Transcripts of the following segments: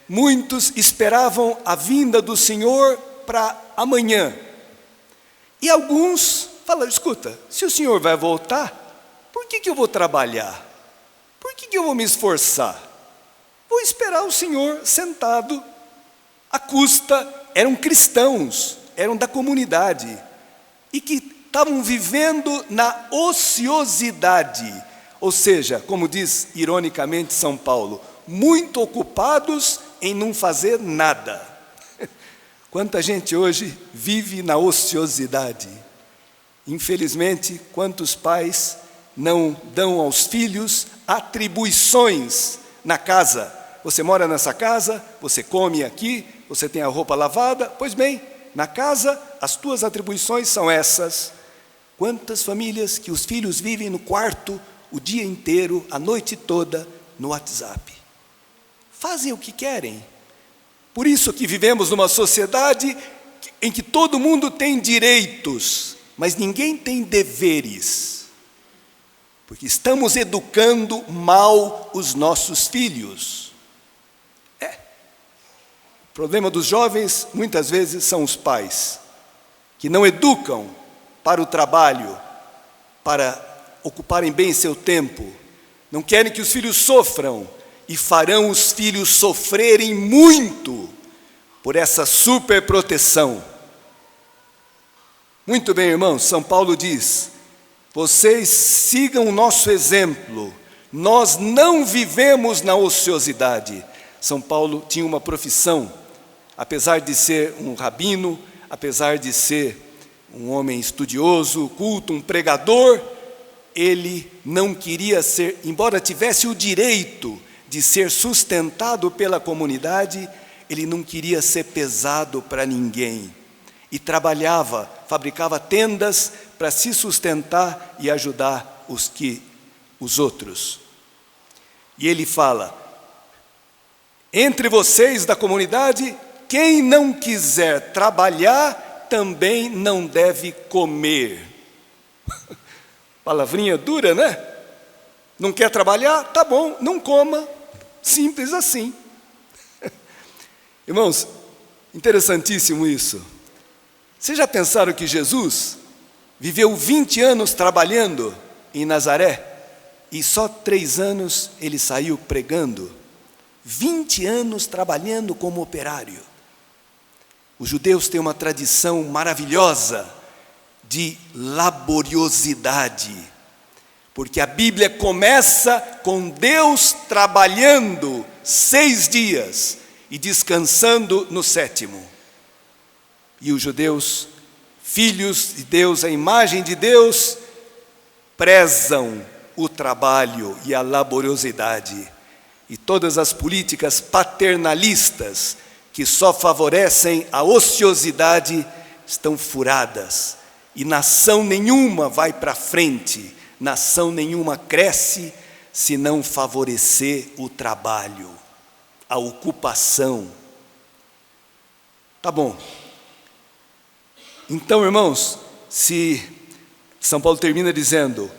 muitos esperavam a vinda do Senhor para amanhã. E alguns falaram: escuta, se o Senhor vai voltar, por que eu vou trabalhar? Por que eu vou me esforçar? Vou esperar o Senhor sentado, à custa. Eram cristãos, eram da comunidade, e que estavam vivendo na ociosidade, ou seja, como diz ironicamente São Paulo, muito ocupados em não fazer nada. Quanta gente hoje vive na ociosidade. Infelizmente, quantos pais não dão aos filhos atribuições na casa? Você mora nessa casa, você come aqui, você tem a roupa lavada. Pois bem, na casa as tuas atribuições são essas. Quantas famílias que os filhos vivem no quarto o dia inteiro, a noite toda, no WhatsApp. Fazem o que querem. Por isso que vivemos numa sociedade em que todo mundo tem direitos, mas ninguém tem deveres. Porque estamos educando mal os nossos filhos. O problema dos jovens, muitas vezes, são os pais, que não educam para o trabalho, para ocuparem bem seu tempo. Não querem que os filhos sofram, e farão os filhos sofrerem muito por essa superproteção. Muito bem, irmãos, São Paulo diz: vocês sigam o nosso exemplo, nós não vivemos na ociosidade. São Paulo tinha uma profissão, apesar de ser um rabino, apesar de ser um homem estudioso, culto, um pregador, ele não queria ser, embora tivesse o direito de ser sustentado pela comunidade, ele não queria ser pesado para ninguém. E trabalhava, fabricava tendas para se sustentar e ajudar os outros. E ele fala: entre vocês da comunidade, quem não quiser trabalhar, também não deve comer. Palavrinha dura, né? Não quer trabalhar? Tá bom, não coma. Simples assim. Irmãos, interessantíssimo isso. Vocês já pensaram que Jesus viveu 20 anos trabalhando em Nazaré e só 3 anos ele saiu pregando? 20 anos trabalhando como operário. Os judeus têm uma tradição maravilhosa de laboriosidade, porque a Bíblia começa com Deus trabalhando 6 dias e descansando no 7º. E os judeus, filhos de Deus, a imagem de Deus, prezam o trabalho e a laboriosidade. E todas as políticas paternalistas que só favorecem a ociosidade estão furadas. E nação nenhuma vai para frente, nação nenhuma cresce se não favorecer o trabalho, a ocupação. Tá bom. Então, irmãos, se São Paulo termina dizendo: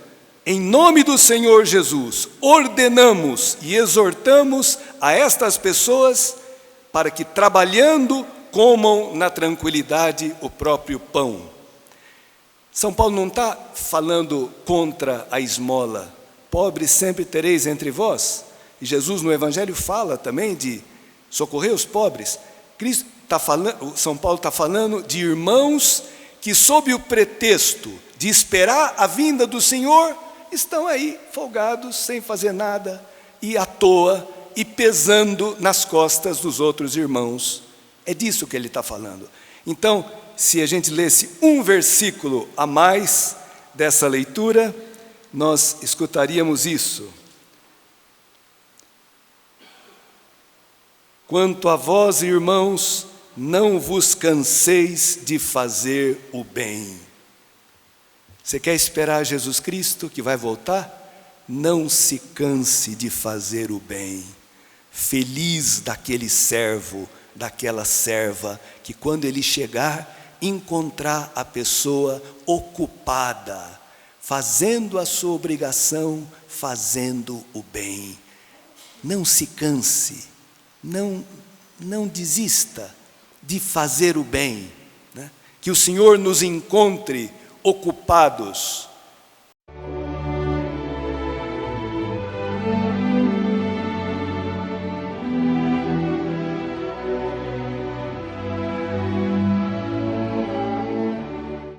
em nome do Senhor Jesus, ordenamos e exortamos a estas pessoas para que, trabalhando, comam na tranquilidade o próprio pão. São Paulo não está falando contra a esmola. Pobres sempre tereis entre vós. E Jesus no Evangelho fala também de socorrer os pobres. São Paulo está falando de irmãos que, sob o pretexto de esperar a vinda do Senhor, estão aí folgados, sem fazer nada, e à toa, e pesando nas costas dos outros irmãos. É disso que ele está falando. Então, se a gente lesse um versículo a mais dessa leitura, nós escutaríamos isso. Quanto a vós, irmãos, não vos canseis de fazer o bem. Você quer esperar Jesus Cristo, que vai voltar? Não se canse de fazer o bem. Feliz daquele servo, daquela serva, que quando ele chegar, encontrar a pessoa ocupada, fazendo a sua obrigação, fazendo o bem. Não se canse, não não desista de fazer o bem, né? Que o Senhor nos encontre ocupados